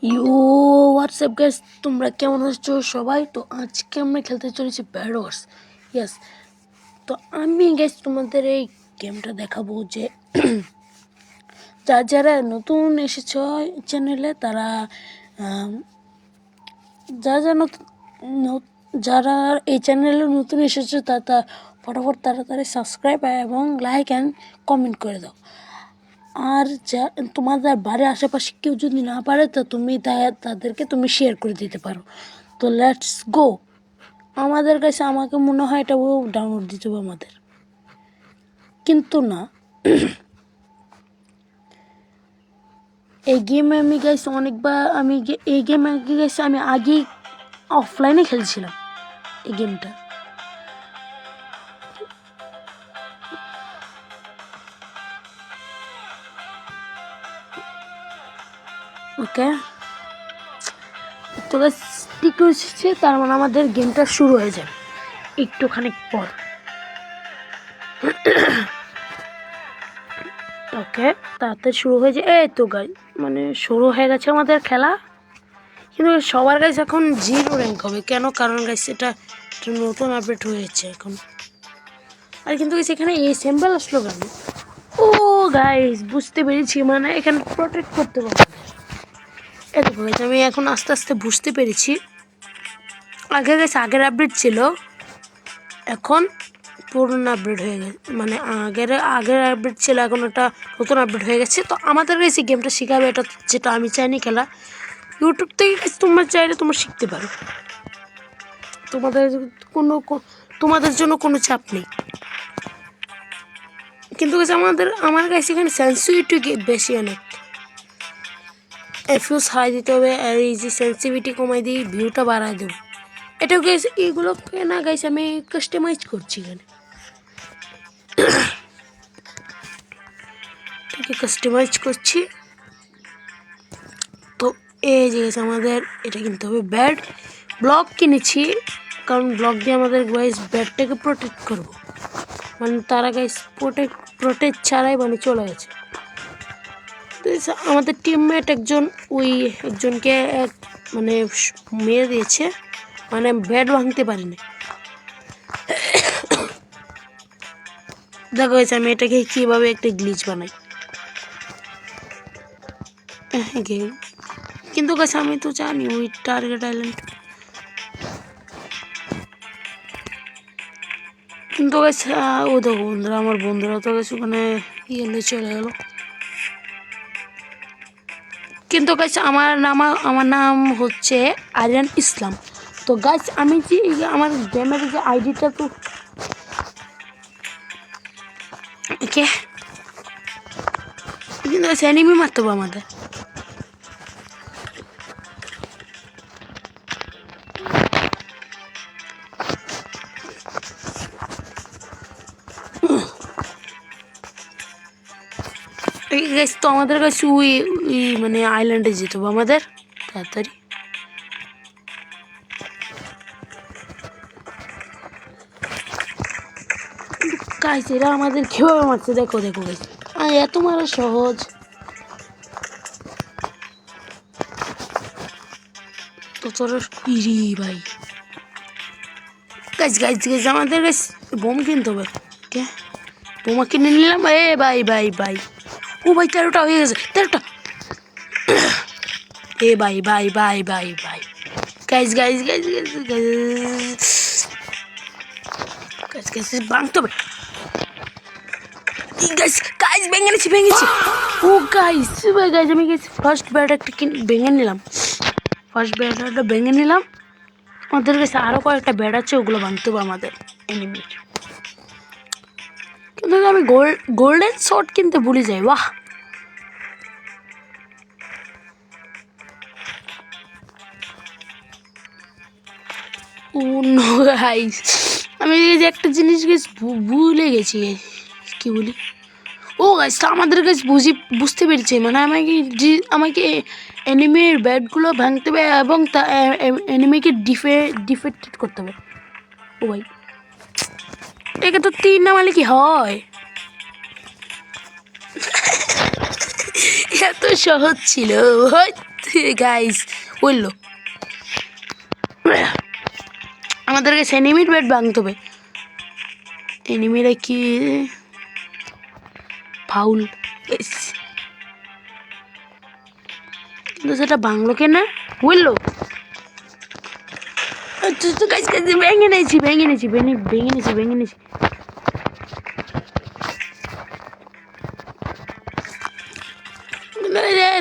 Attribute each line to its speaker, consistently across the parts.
Speaker 1: You WhatsApp guys, তোমরা কেমন আছো সবাই? তো আজকে আমরা খেলতে চলেছি ব্যাড ওয়ার্স। ইয়েস, তো আমি গাইস তোমাদের এই গেমটা দেখাবো যে যারা নতুন এসেছ চ্যানেলে তারা যারা যারা এই চ্যানেলে নতুন এসেছো তা ফটাফট তাড়াতাড়ি সাবস্ক্রাইব এবং লাইক অ্যান্ড কমেন্ট করে দাও। আর যা তোমাদের বাড়ির আশেপাশে কেউ যদি না পারে তো তুমি তাদেরকে তুমি শেয়ার করে দিতে পারো। তো লেটস গো। আমাদের কাছে আমাকে মনে হয় এটা ডাউনলোড দিতে হবে আমাদের, কিন্তু না। এই গেমে আমি গাইছি অনেকবার, এই গেম গাইছি আমি আগেই অফলাইনে খেলছিলাম এই গেমটা। ওকে, তো ঠিক হচ্ছে, তার মানে আমাদের গেমটা শুরু হয়ে যাবে একটুখানি পর। ওকে, তাড়াতাড়ি শুরু হয়ে যায়। এই তো গাই মানে শুরু হয়ে গেছে আমাদের খেলা, কিন্তু সবার গাইস এখন 0 র্যাঙ্ক হবে কেন? কারণ গাইস এটা নতুন আপডেট হয়েছে এখন। আর কিন্তু গাইস এখানে এই সিম্বল আসলো কেন? ও গাইস বুঝতে পেরেছি, মানে এখানে প্রোটেক্ট করতে পারবে। এত গাইস আমি এখন আস্তে আস্তে বুঝতে পেরেছি। আগে গাইস আগের আপডেট ছিল, এখন পুরনো আপডেট হয়ে গেছে। মানে আগের আপডেট ছিল, এখন ওটা নতুন আপডেট হয়ে গেছে। তো আমাদের কাছে গেমটা শেখাবে, এটা যেটা আমি চাইনি খেলা। ইউটিউব থেকে তোমরা চাইলে তোমরা শিখতে পারো, তোমাদের জন্য কোনো চাপ নেই। কিন্তু আমার কাছে এখানে সেন্সিটিভিটি বেশি অনেক। এফিউজ হাই দিতে হবে, আর এই যে সেন্সিটিভিটি কমাই দিই, ভিউটা বাড়াই দেবো। এটা গাইস এগুলোকে না গাইস আমি কাস্টমাইজ করছি এখানে। কাস্টমাইজ করছি। তো এই যে আমাদের এটা কিনতে হবে ব্যাড ব্লক কিনেছি, কারণ ব্লক দিয়ে আমাদের গাইস ব্যাডটাকে প্রোটেক্ট করবো। মানে তারা গাইস প্রোটেক্ট ছাড়াই মানে চলে গেছে। আমাদের টিমমেট একজনকে মানে মেরে দিয়েছে, মানে ব্যাড ভাঙতে পারিনি। দেখো গাইস আমি এটাকে কিভাবে একটা গ্লিচ বানাই। কিন্তু গাছ আমি তো জানি ওই টার্গেট আইল্যান্ড, কিন্তু গাছ ও দেখো বন্ধুরা, আমার বন্ধুরা তো গাছ ওখানে ইয়ে চলে গেল। কিন্তু গাছ আমার নাম হচ্ছে আরিয়ান ইসলাম। তো গাছ আমি যে আমার গেমের যে আইডিটা, তো ওকে, কিন্তু গাছ এনিমি মারতে হবে আমাদের। তো আমাদের কাছে ওই মানে আইল্যান্ডে যেতে হবে আমাদের তাড়াতাড়ি। গাইস এরা আমাদের কিভাবে মারছে দেখো দেখো গাইস, এত মারা সহজ। তো তোর ইরি ভাই গাইস গাইস গাইস আমাদের গাইস বোম কিনতে হবে। কে বোমা কিনে নিলাম। এ ভাই ভাই ভাই, ও ভাই 13টা হয়ে গেছে, 13টা। এ ভাই ভাই ভাই ভাই ভাই guys guys guys guys guys guys ভাঙতে হবে। গাইস গাইস ভেঙেছি। ও গাইস গাইস আমি গাইস ফার্স্ট ব্যাট একটা ভেঙে নিলাম। আমাদের কাছে আরো কয়েকটা ব্যাট আছে, ওগুলো ভাঙতে হবে আমাদের এনিমির। কিন্তু আমি গোল্ডেন শট কিনতে ভুলে যাই। বাহ, ও নো গাইস, আমি যে একটা জিনিস গাইস ভুলে গেছি, কি বলি। ও গাইস আমাদের কাছে বুঝতে পেরেছি, মানে আমাকে এনিমির ব্যাটগুলো ভাঙতে হবে এবং এনিমিকে ডিফেক্টেড করতে হবে। ও ভাই একে তো 3 নামালে কি হয়? এত সহজ ছিল গাইস। বললো আমাদেরকে এনিমির বেড ভাঙতে হবে। এনিমিরা কি ফাউল, কিন্তু সেটা ভাঙলো কেনা বললো। ভেঙে নিয়েছি ভেঙে নিয়েছি ভেঙে নিয়েছি ভেঙে নিয়েছি।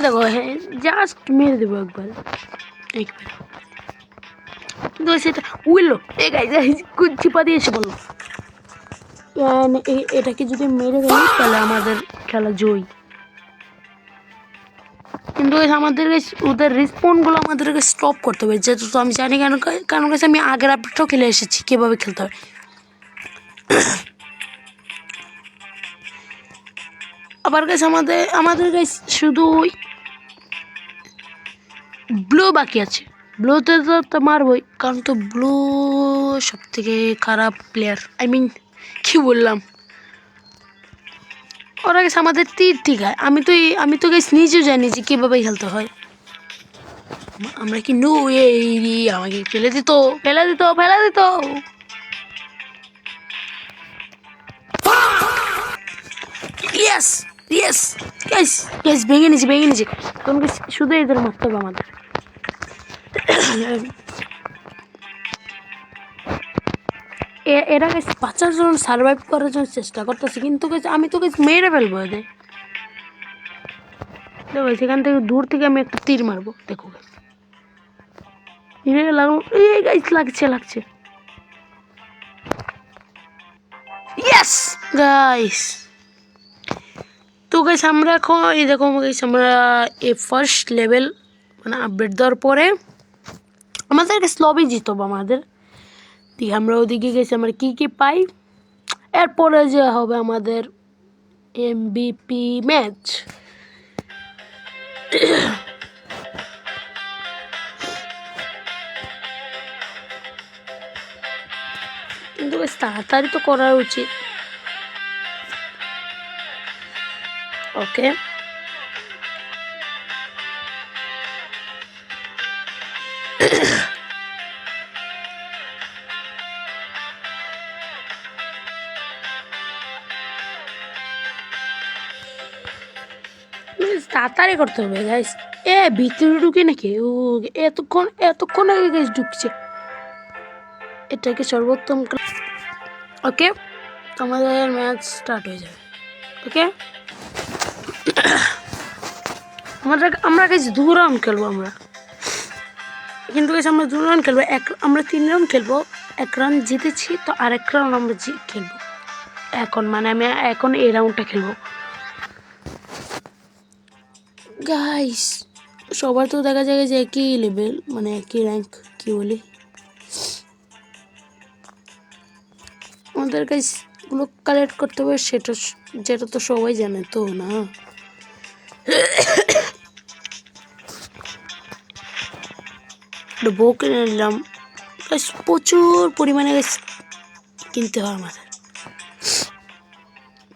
Speaker 1: দেখো জাস্ট মেরে দেবো একবার একবার, কিন্তু সেটা উইলো চিপা দিয়ে এসে বললো এটাকে যদি মেরে দেয় তাহলে আমাদের খেলা জয়ী। কিন্তু আমাদের ওদের রিসপন্সগুলো আমাদেরকে স্টপ করতে হবে, যেহেতু তো আমি জানি কেন কারণ কাছে আমি আগের আপডেটটাও খেলে এসেছি কীভাবে খেলতে হবে। আবার কাছে আমাদের কাছে শুধু ব্লু বাকি আছে। ব্লুতে তো মারবই, কারণ তো ব্লু সব থেকে খারাপ প্লেয়ার। আই মিন কি বললাম, ওরা গেছে আমাদের তীর ঠিকায়। আমি তো গেছি নিজেও জানি যে কীভাবে খেলতে হয়। আমরা কি নো আমাকে ফেলে দিত। ইয়েস ইয়েস ইয়েস ইয়েস, ভেঙে নিয়েছি। তখন শুধু এদের মারতে হবে আমাদের। এরা গেছে 50 জন সার্ভাইভ করার জন্য চেষ্টা করতেছে, কিন্তু আমি তো মেরে ফেলবো এদের। দেখো সেখান থেকে দূর থেকে আমি একটা তীর মারবো। দেখো লাগছে। ইয়েস গাইস, তো গাইস আমরা এখন এই দেখো গাইস আমরা এই ফার্স্ট লেভেল মানে আপডেট দেওয়ার পরে আমাদেরকে লবি জিতবো আমাদের দিকে। আমরা ওদিকে গেছি, আমরা কি পাই। এরপরে যে হবে আমাদের MVP ম্যাচ। কিন্তু বেশ তাড়াতাড়ি তো করা উচিত। ওকে তাড়াতাড়ি করতে হবে গাইস। ভিতরে ঢুকে নাকি ও এতক্ষণ আগে গাইস ঢুকছে। এটাকে সর্বোত্তম। ওকে আমাদের ম্যাচ স্টার্ট হয়ে যাবে। ওকে আমরা গাইস 2 রাউন্ড খেলবো আমরা, কিন্তু গাইস আমরা 2 রাউন্ড খেলবো। আমরা 3 রাউন্ড খেলবো। 1 রাউন্ড জিতেছি তো আরেক রাউন্ড আমরা খেলবো এখন, মানে আমি এখন এই রাউন্ডটা খেলবো গাইস। সবার তো দেখা যায় যে একই লেভেল, মানে একই র্যাঙ্ক, কি বলি। আমাদের গাইস গুলো কালেক্ট করতে হবে, যেটা তো সবাই জানে তো না। বউ কিনে নিলাম গাইস, প্রচুর পরিমাণে গাইস কিনতে হয় আমাদের।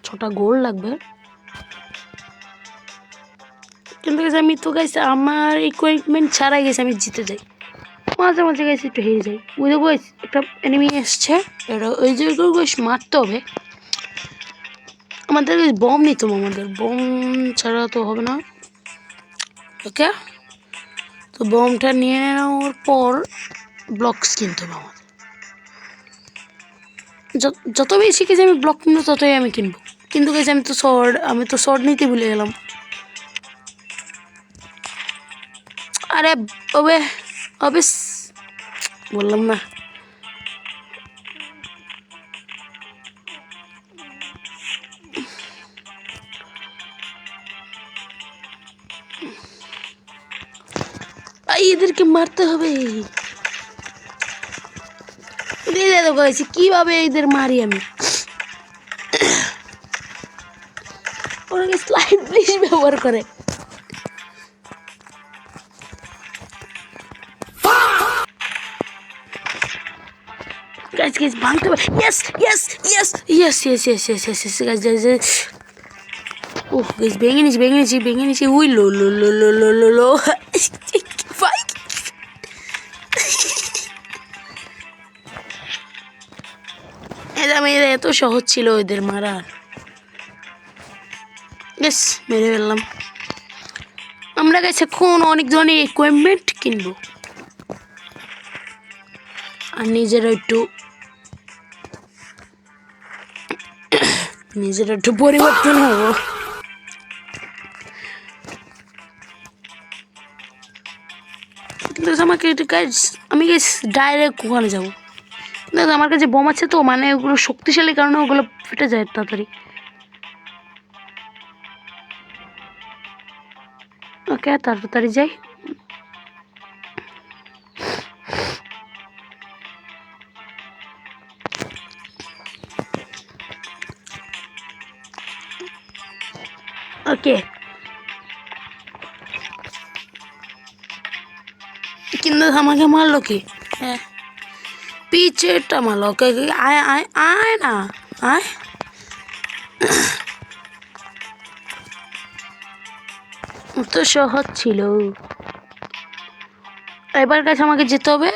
Speaker 1: 6টা গোল্ড লাগবে, কিন্তু গাইস আমি তো গাইস আমার ইকুইপমেন্ট ছাড়াই গেছে আমি জিতে যাই। মাঝে মাঝে গাইস একটু হেরে যাই। ওই দেখো গাইস একটা এনিমি এসছে, এটা ওই যে গাইস মারতে হবে আমাদের। বম নিতে হবে, আমাদের বম ছাড়া তো হবে না। ওকে তো বমটা নিয়ে নেওয়ার পর ব্লকস কিনতে হবে আমাদের। যত বেশি কিছু আমি ব্লক কিনবো ততই আমি কিনবো। কিন্তু গাইস আমি তো শর্ট নিতে ভুলে গেলাম। আরে অবেস বললাম না। এদেরকে মারতে হবে। কিভাবে এদের মারি আমি। ওরা স্লাইড প্লিজ ব্যবহার করে। guys ভাঙতে হবে। yes guys ওহ গাইস ভেঙে নিয়েছি উই লো লো লো লো লো লো লো ভাই মেয়েরা এত সহজ ছিল ওদের মারার। বেশ মেরে ফেললাম। আমরা গাইস এখন অনেক ধরনের ইকুইপমেন্ট কিনবো আর নিজেরা একটু পরিবর্তন হবো। কিন্তু আমাকে গাইস আমি গাইস ডাইরেক্ট ওখানে যাবো। কিন্তু আমার কাছে বোম আছে তো, মানে ওগুলো শক্তিশালী কারণে ওগুলো ফেটে যায় তাড়াতাড়ি। ওকে তাড়াতাড়ি যাই। ওকে কিন্তু আমাকে মারলো কি? হ্যাঁ পিছেটা মারলো। ওকে আয় আয় আয় না আয়। তো সহজ ছিল। এবার কাছে আমাকে যেতে হবে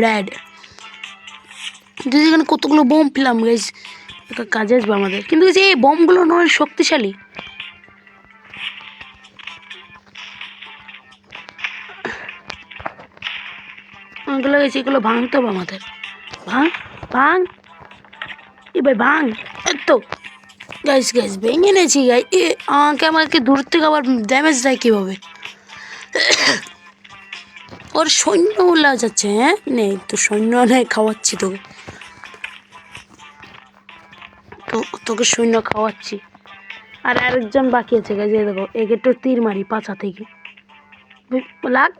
Speaker 1: রেড। যদি এখানে কতগুলো বোম পেলাম গাইস, কাজে আসবে আমাদের। কিন্তু এই বোমগুলো নয় শক্তিশালী। এগুলো গেছে, এগুলো ভাঙতে হবে আমাদের। ভাঙ ভাঙ এবার ভাঙ। তো গাইস ভেঙে নিয়েছি গাই। আমাকে দূর থেকে আবার ড্যামেজ দেয় কীভাবে? ওর সৈন্য উল্লা যাচ্ছে। হ্যাঁ নেই তো সৈন্য নেই, খাওয়াচ্ছি তোকে। তোকে সৈন্য খাওয়াচ্ছি। আর আরেকজন বাকি আছে গাইস, দেখো একে একটু তীর মারি পাছা থেকে। লাগ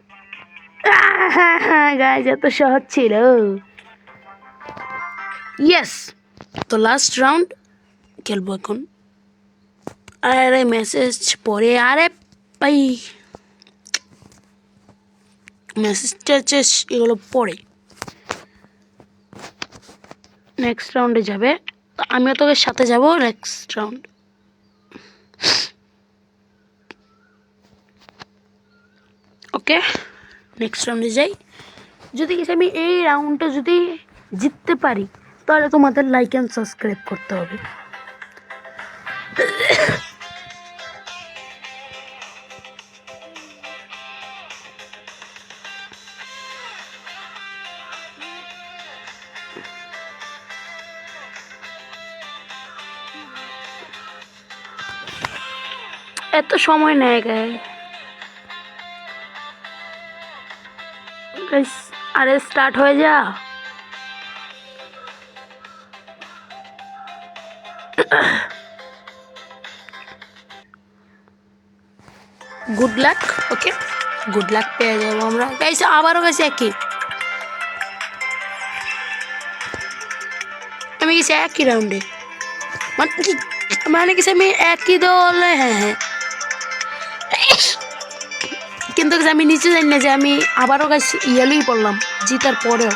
Speaker 1: গাইস এত সহজ ছিল। ইয়েস তো লাস্ট রাউন্ড খেলবো এখন। আরে মেসেজ পড়ে, আরে ভাই মেসেজটা এগুলো পড়ে। নেক্সট রাউন্ডে যাবে, আমিও তোকে সাথে যাব নেক্সট রাউন্ড। ওকে নেক্সট রাউন্ডে যাই। যদি কিছু আমি এই রাউন্ডটা যদি জিততে পারি তাহলে তোমাদের লাইক অ্যান্ড সাবস্ক্রাইব করতে হবে। এত সময় নেয় গাইস। আরে স্টার্ট হয়ে যা। Good luck. Okay good luck পেয়ে যাবো আমরা গাইস। আবারও গেছে একই, আমি গেছি একই রাউন্ডে। মানে গেছি আমি একই দলে। হ্যাঁ কিন্তু আমি নিচে জানি না যে আমি আবারও গাছ ইয়েলোই পড়লাম জিতার পরেও।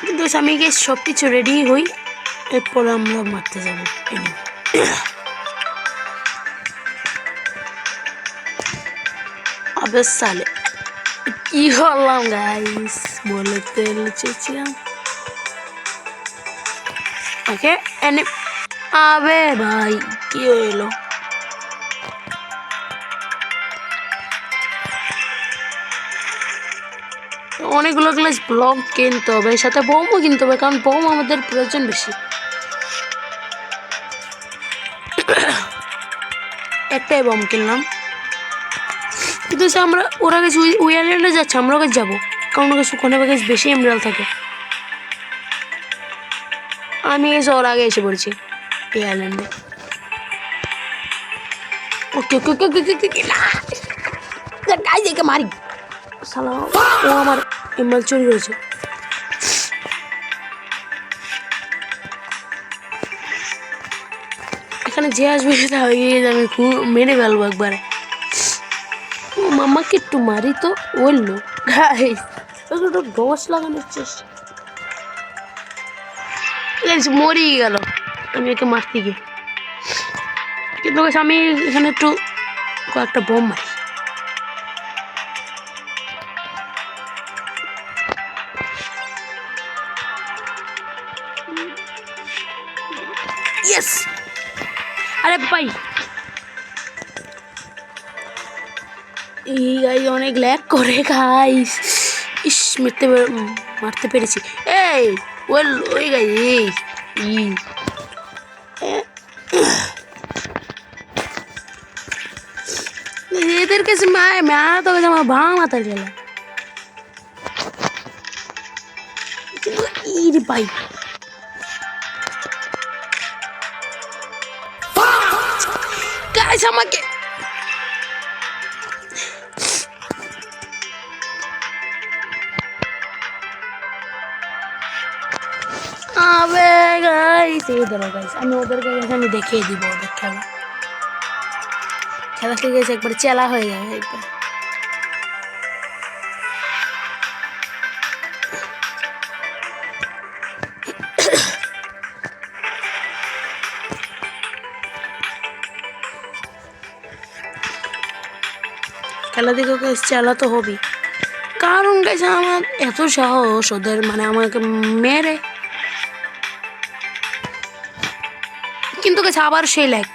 Speaker 1: কিন্তু আমি গেছি সব কিছু রেডি হই, এরপর আমরা মারতে যাবো। আবে সালে কি হলাম গাইস, বলতে চেয়েছিলাম। ওকে এনে আবে ভাই কি হইলো? অনেকগুলো গ্লাস ব্লক কিনতে হবে, সাথে বোমও কিনতে হবে, কারণ বোম আমাদের প্রয়োজন বেশি। একটাই বোম কিনলাম। কিন্তু আমরা ওরা গেছে ওই আইল্যান্ডে যাচ্ছে, আমরা ওকে যাবো, কারণ ওকে ওখানে গেছে বেশি এমরাল থাকে। আমি এসে ওর আগে এসে পড়েছি এই আইল্যান্ডে। ওকে ওকে ওকে ওকে ওকে গাইস একে মারি। সালা ও আমার এমরাল চুরি করেছে। এখানে যে আসবে সেটা হয়ে আমি মেরে ফেলবো একবারে। মামাকে একটু মারি তো বললো গাইস একটু ডস লাগানোর চেষ্টা মরেই গেল আমি একে মারতে গিয়ে কিন্তু আমি এখানে একটু কয়েকটা বোম মারি ইয়েস আরে ভাই এই গাইস অনেক ল্যাগ করে গাইস ইস মারতে পেরেছি এই ওই গাইস এদের কাছে মারা তো গেছে আমার ভাঙা মাথার গেল কিন্তু ইরে ভাই গাইস আমাকে আবে গাইস এই ধরো গাইস আমি ওদেরকে এখানে দেখিয়ে দিব ওদের খেলা খেলা ঠিক আছে একবার চেলা হয়ে যাবে একবার খেলা দিকে গাইস চেলা তো হবি কারণ গাইস আমার এত সাহস ওদের মানে আমাকে মেরে কিন্তু গাইস আবার সেই ল্যাগ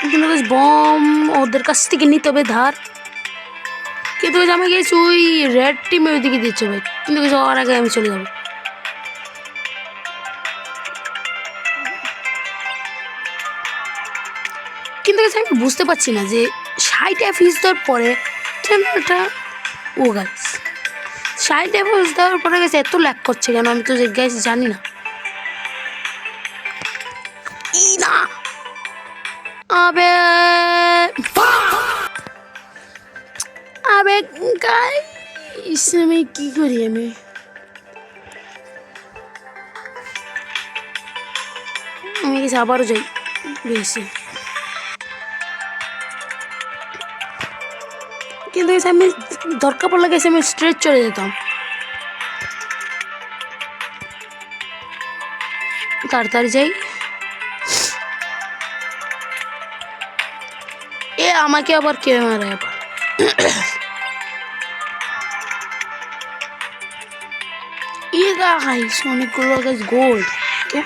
Speaker 1: কিন্তু গাইস বম ওদের কাছ থেকে নিতে হবে ধার কিন্তু গাইস আমি গেছি ওই রেড টিমে ওইদিকে দিচ্ছে ভাই কিন্তু গাইস ওর আগে আমি চলে যাবো কিন্তু গাইস আমি বুঝতে পারছি না যে 60 এফপিএস দেওয়ার পরে কেন এটা ও গাইস 60 এফপিএস দেওয়ার পরে গাইস এত ল্যাগ করছে কেন আমি তো গাইস জানি না না আবে আবে গাইস আমি কি করি আমি গাইস আবারও যাই বেশি কিন্তু আমি দরকার পড়লে গেছে আমি স্ট্রেট চলে যেতাম তাড়াতাড়ি যাই এ আমাকে আবার কে মারে আবার গাইস অনেকগুলো গাইস গোল্ড কে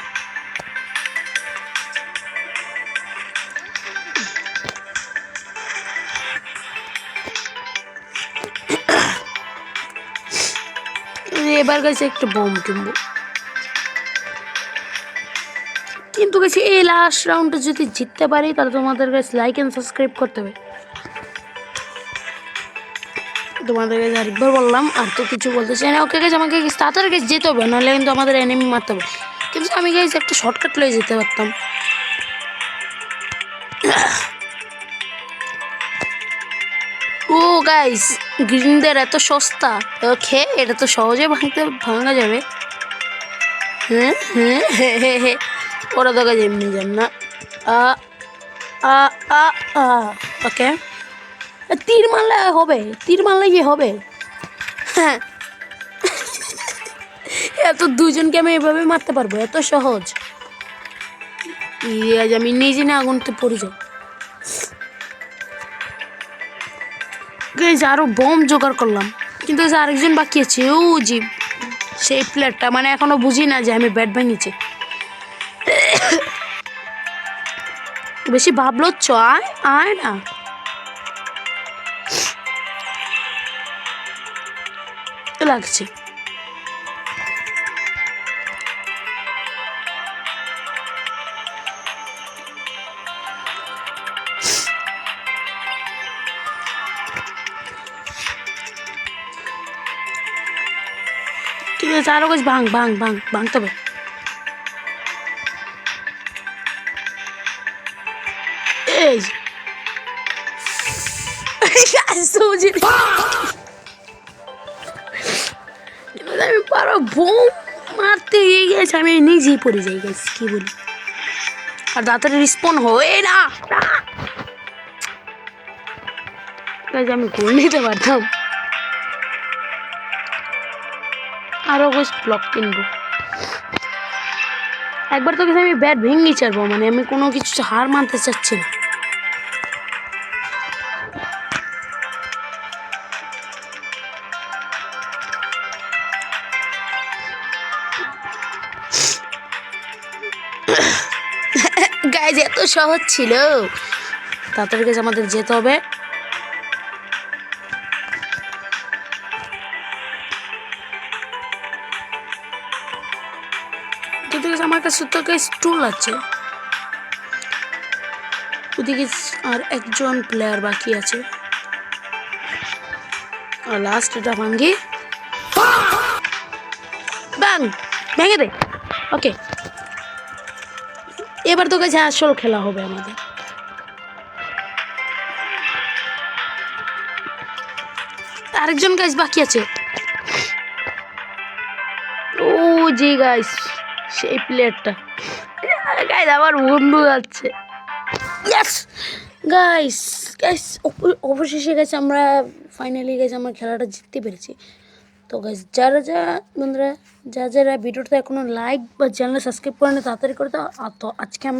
Speaker 1: এবার গাইছে একটা বোম কিনবো কিন্তু গাইছে এই লাস্ট রাউন্ডটা যদি জিততে পারি তাহলে তোমাদের কাছে লাইক এন্ড সাবস্ক্রাইব করতে হবে তোমাদের কাছে আরেকবার বললাম আর তো কিছু বলতে চাই না ওকে গাইছে আমাকে তাড়াতাড়ি গাইছে যেতে হবে নাহলে কিন্তু আমাদের এনিমি মারতে হবে কিন্তু আমি গাইছে একটা শর্টকাট লয়ে যেতে পারতাম ও গাইস গ্রিনদের এত সস্তা ওকে এটা তো সহজে ভাঙা যাবে হ্যাঁ হ্যাঁ হ্যাঁ হ্যাঁ হ্যাঁ ওরা তো গাছ এমনি যান না ওকে তীর মারলে হবে তীর মারলে কি হবে হ্যাঁ এত দুজনকে আমি এভাবে মারতে পারবো এত সহজ আজ আমি নিজে না আগুনতে পড়ে যাই গাইস আরো বম জোগাড় করলাম কিন্তু আরেকজন বাকি আছে ও জি সেই প্লেয়ারটা মানে এখনো বুঝি না যে আমি ব্যাট ভাঙিয়েছি বেশি ভাবলো আয় আয় না লাগছে ঠিক আছে আরো কিছু ভাঙতে হবে এই আমি পারো বোম মারতে গিয়ে গেছে আমি নিজেই পড়ে যাই গাইস কি বলি আর তাড়াতাড়ি রিস্পন হয়ে না গাইস আমি গোল নিতে পারতাম আরও গাইস ব্লক কিনবো একবার তো আমি ব্যাট ভেঙে ছাড়বো মানে আমি কোনো কিছু হার মানতে চাচ্ছি না গাইজ এত সহজ ছিল তাড়াতাড়ি গাইজ আমাদের যেতে হবে কিন্তু গাইজ আমার কাছে তো গাইজ টুল আছে ওদিকে আর একজন প্লেয়ার বাকি আছে আর লাস্ট এটা ভাঙ্গি ব্যাং ভেঙে দে ওকে এবার তো গাইজ আসল খেলা হবে আমাদের আরেকজন গাইজ বাকি আছে ও জি গাইজ সেই প্লেয়ারটা গাইজ আমার বন্ধু যাচ্ছে ইয়েস গাইস গাইস অবশেষে গেছে আমরা ফাইনালি গেছে আমরা খেলাটা জিততে পেরেছি তো গাইস যারা বন্ধুরা যারা ভিডিওটা এখনো লাইক বা চ্যানেল সাবস্ক্রাইব করে না তাড়াতাড়ি করে দাও তো আজকে আমরা